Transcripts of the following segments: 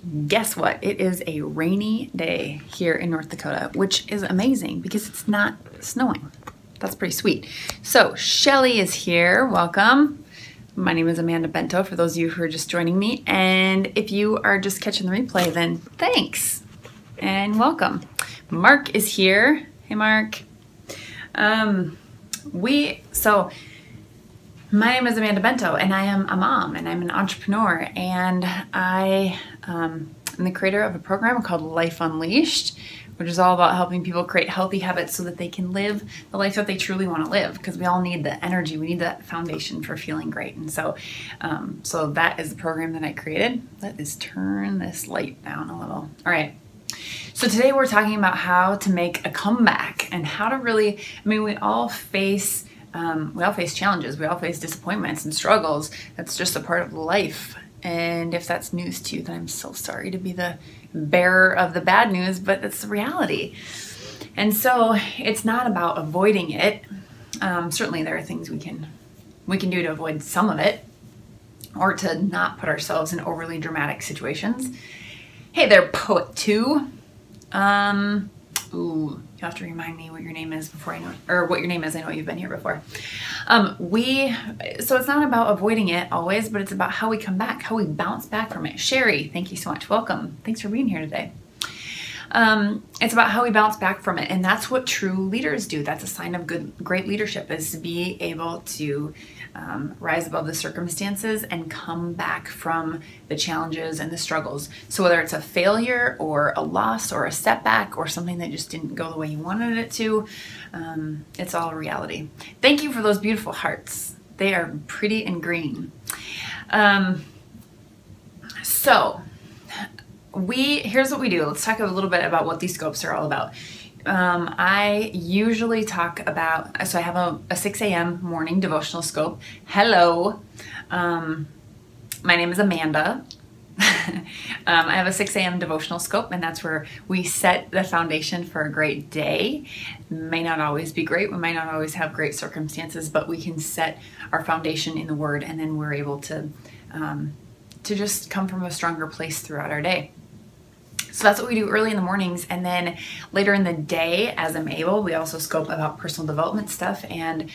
Guess what? It is a rainy day here in North Dakota, which is amazing because it's not snowing. That's pretty sweet. So Shelly is here. Welcome. My name is Amanda Bentow for those of you who are just joining me. And if you are just catching the replay, then thanks and welcome. Mark is here. Hey, Mark. My name is Amanda Bentow, and I am a mom, and I'm an entrepreneur, and I am the creator of a program called Life Unleashed, which is all about helping people create healthy habits so that they can live the life that they truly want to live, because we all need the energy, we need that foundation for feeling great. And so that is the program that I created. Let us turn this light down a little. All right. So today we're talking about how to make a comeback and how to really, we all face challenges, we all face disappointments and struggles. That's just a part of life. And if that's news to you, then I'm so sorry to be the bearer of the bad news, but it's the reality. And so it's not about avoiding it. Certainly there are things we can do to avoid some of it, or to not put ourselves in overly dramatic situations. Hey there, Poet 2. Ooh, you have to remind me what your name is before I know, or what your name is. I know you've been here before. So it's not about avoiding it always, but it's about how we come back, how we bounce back from it. Sherry, thank you so much. Welcome. Thanks for being here today. It's about how we bounce back from it. And that's what true leaders do. That's a sign of great leadership, is to be able to rise above the circumstances and come back from the challenges and the struggles. So whether it's a failure or a loss or a setback or something that just didn't go the way you wanted it to, it's all a reality. Thank you for those beautiful hearts. They are pretty and green. Here's what we do. Let's talk a little bit about what these scopes are all about. I usually talk about, so I have a 6 a.m. morning devotional scope. Hello. My name is Amanda. I have a 6 a.m. devotional scope, and that's where we set the foundation for a great day. It may not always be great. We might not always have great circumstances, but we can set our foundation in the Word, and then we're able to just come from a stronger place throughout our day. So that's what we do early in the mornings, and then later in the day, as I'm able, we also scope about personal development stuff and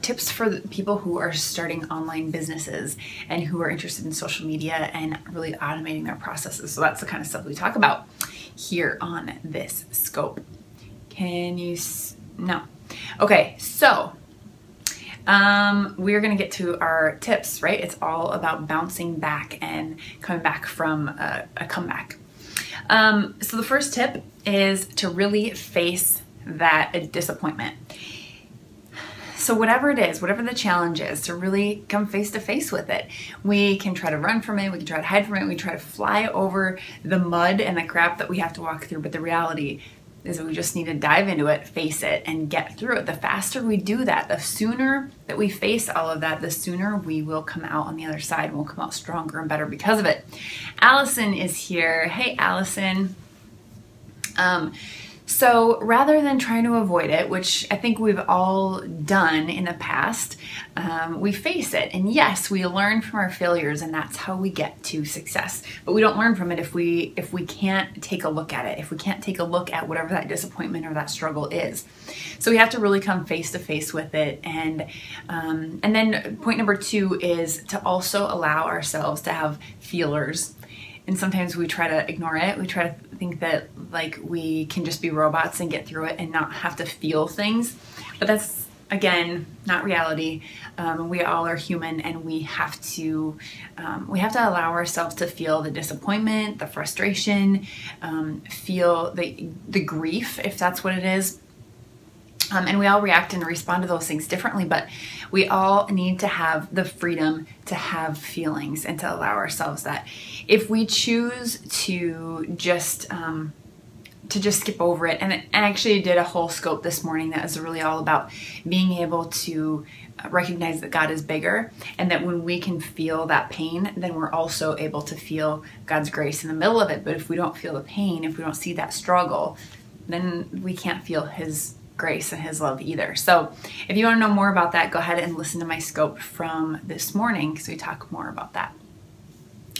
tips for the people who are starting online businesses and who are interested in social media and really automating their processes. So that's the kind of stuff we talk about here on this scope. No. Okay, so we're going to get to our tips, right? It's all about bouncing back and coming back from a comeback. So the first tip is to really face that disappointment. So whatever it is, whatever the challenge is, to really come face to face with it. We can try to run from it, we can try to hide from it, we can try to fly over the mud and the crap that we have to walk through, but the reality is that we just need to dive into it, face it, and get through it. The faster we do that, the sooner that we face all of that, the sooner we will come out on the other side, and we'll come out stronger and better because of it. Allison is here. Hey, Allison. So rather than trying to avoid it, which I think we've all done in the past, we face it. And yes, we learn from our failures, and that's how we get to success. But we don't learn from it if we can't take a look at it, if we can't take a look at whatever that disappointment or that struggle is. So we have to really come face to face with it. And then point number 2 is to also allow ourselves to have feelers. And sometimes we try to ignore it. We try to think that like we can just be robots and get through it and not have to feel things. But that's, again, not reality. We all are human, and we have to allow ourselves to feel the disappointment, the frustration, feel the grief, if that's what it is. And we all react and respond to those things differently, but we all need to have the freedom to have feelings and to allow ourselves that. If we choose to just skip over it, and I actually did a whole scope this morning that was really all about being able to recognize that God is bigger, and that when we can feel that pain, then we're also able to feel God's grace in the middle of it. But if we don't feel the pain, if we don't see that struggle, then we can't feel His grace and His love either. So if you want to know more about that, go ahead and listen to my scope from this morning, because we talk more about that.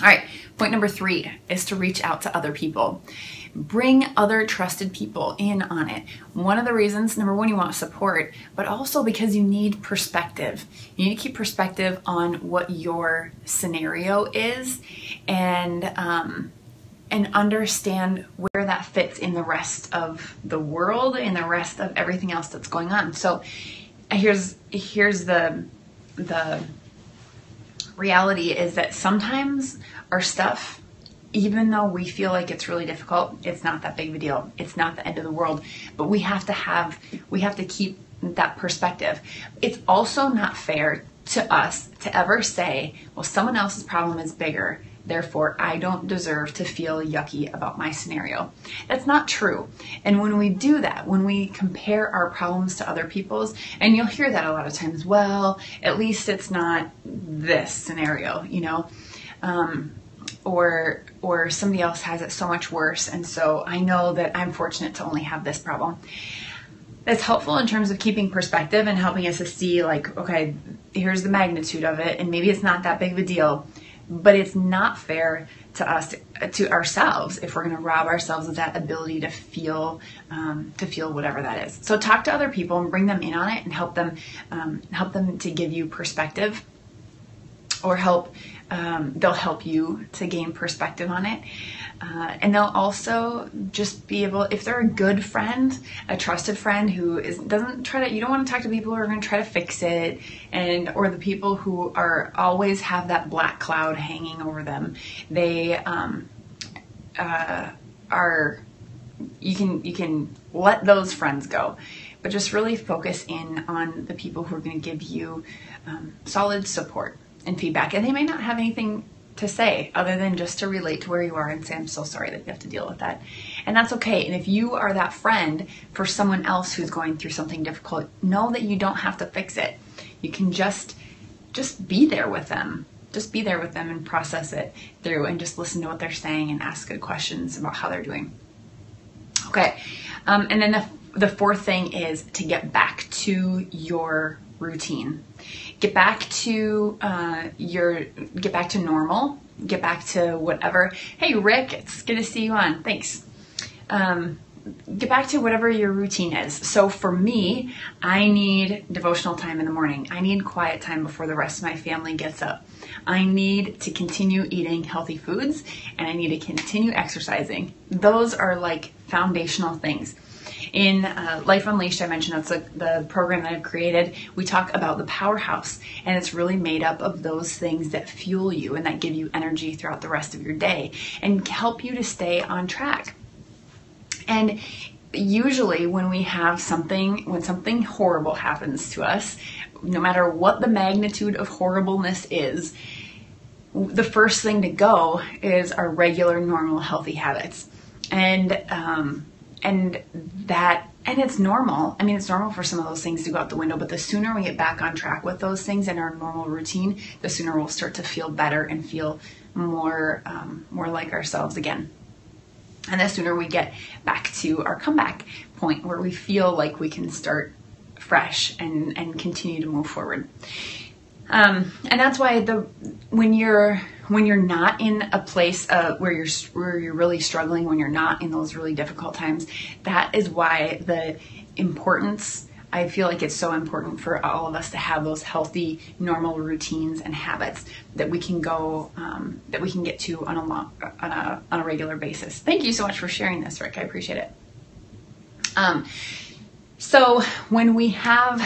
All right, point number 3 is to reach out to other people. Bring other trusted people in on it. One of the reasons, number 1, you want support, but also because you need perspective. You need to keep perspective on what your scenario is and understand where that fits in the rest of the world and the rest of everything else that's going on. So here's the reality is that sometimes our stuff, even though we feel like it's really difficult, it's not that big of a deal. It's not the end of the world, but we have to keep that perspective. It's also not fair to us to ever say, well, someone else's problem is bigger, therefore I don't deserve to feel yucky about my scenario. That's not true. And when we do that, when we compare our problems to other people's, and you'll hear that a lot of times, well, at least it's not this scenario, you know, or somebody else has it so much worse, and so I know that I'm fortunate to only have this problem. That's helpful in terms of keeping perspective and helping us to see, like, okay, here's the magnitude of it, and maybe it's not that big of a deal, but it's not fair to us, to ourselves, if we're going to rob ourselves of that ability to feel whatever that is. So talk to other people and bring them in on it, and help them to give you perspective, or they'll help you to gain perspective on it. And they'll also just be able, if they're a good friend, a trusted friend who doesn't try to, you don't want to talk to people who are going to try to fix it, or the people who are always have that black cloud hanging over them. They you can let those friends go, but just really focus in on the people who are going to give you solid support and feedback. And they may not have anything to say other than just to relate to where you are and say, I'm so sorry that you have to deal with that. And that's okay. And if you are that friend for someone else who's going through something difficult, know that you don't have to fix it. You can just be there with them. Just be there with them and process it through, and just listen to what they're saying and ask good questions about how they're doing. Okay. And then the 4th thing is to get back to your routine. Get back to normal. Get back to whatever. Hey, Rick, it's good to see you on. Thanks. Get back to whatever your routine is. So for me, I need devotional time in the morning. I need quiet time before the rest of my family gets up. I need to continue eating healthy foods, and I need to continue exercising. Those are like foundational things. In Life Unleashed, I mentioned that's the program that I've created. We talk about the powerhouse, and it's really made up of those things that fuel you and that give you energy throughout the rest of your day and help you to stay on track. And usually when something horrible happens to us, no matter what the magnitude of horribleness is, the first thing to go is our regular, normal, healthy habits. And it's normal. I mean, it's normal for some of those things to go out the window, but the sooner we get back on track with those things in our normal routine, the sooner we'll start to feel better and feel more like ourselves again. And the sooner we get back to our comeback point where we feel like we can start fresh and continue to move forward. And that's why when you're not in a place where you're really struggling, when you're not in those really difficult times, that is why the importance, I feel like it's so important for all of us to have those healthy, normal routines and habits that we can get to on a regular basis. Thank you so much for sharing this, Rick. I appreciate it. So when we have,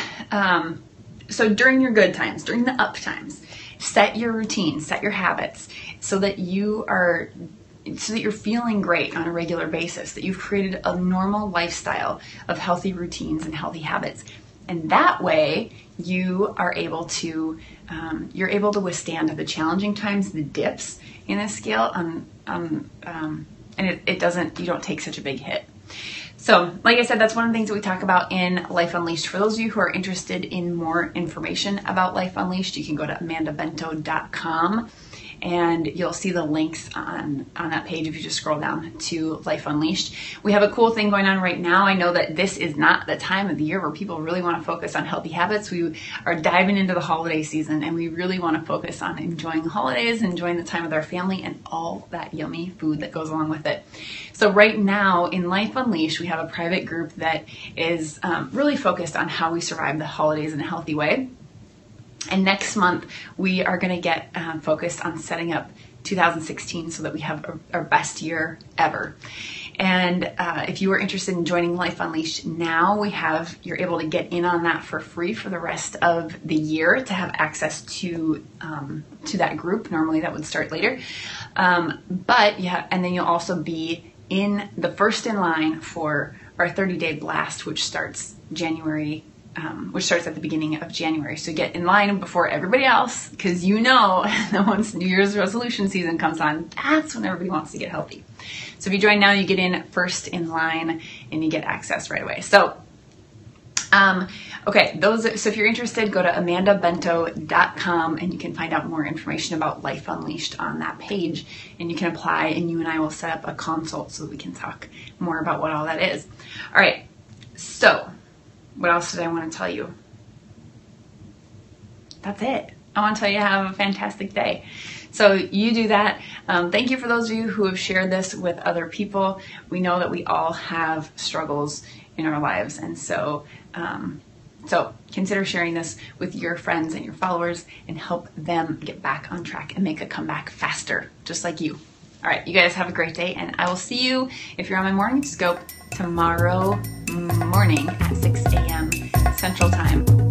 so during your good times, during the up times, set your routine, set your habits so that you're feeling great on a regular basis, that you've created a normal lifestyle of healthy routines and healthy habits. And that way you are able to, withstand the challenging times, the dips in the scale, and you don't take such a big hit. So, like I said, that's one of the things that we talk about in Life Unleashed. For those of you who are interested in more information about Life Unleashed, you can go to amandabentow.com and you'll see the links on that page if you just scroll down to Life Unleashed. We have a cool thing going on right now. I know that this is not the time of the year where people really want to focus on healthy habits. We are diving into the holiday season, and we really want to focus on enjoying the holidays, enjoying the time with our family, and all that yummy food that goes along with it. So right now in Life Unleashed, we have a private group that is really focused on how we survive the holidays in a healthy way. And next month, we are going to get focused on setting up 2016 so that we have our best year ever. And if you are interested in joining Life Unleashed now, you're able to get in on that for free for the rest of the year to have access to that group. Normally that would start later. But yeah, and then you'll also be in the first in line for our 30-day blast, which starts at the beginning of January. So get in line before everybody else, because that once New Year's resolution season comes on, that's when everybody wants to get healthy. So if you join now, you get in first in line and you get access right away. So, so if you're interested, go to amandabentow.com and you can find out more information about Life Unleashed on that page, and you can apply, and you and I will set up a consult so that we can talk more about what all that is. All right. So what else did I want to tell you? That's it. I want to tell you have a fantastic day. So you do that. Thank you for those of you who have shared this with other people. We know that we all have struggles in our lives. And so consider sharing this with your friends and your followers and help them get back on track and make a comeback faster, just like you. All right, you guys have a great day, and I will see you, if you're on my morning scope, tomorrow morning at 6 a.m. Central Time.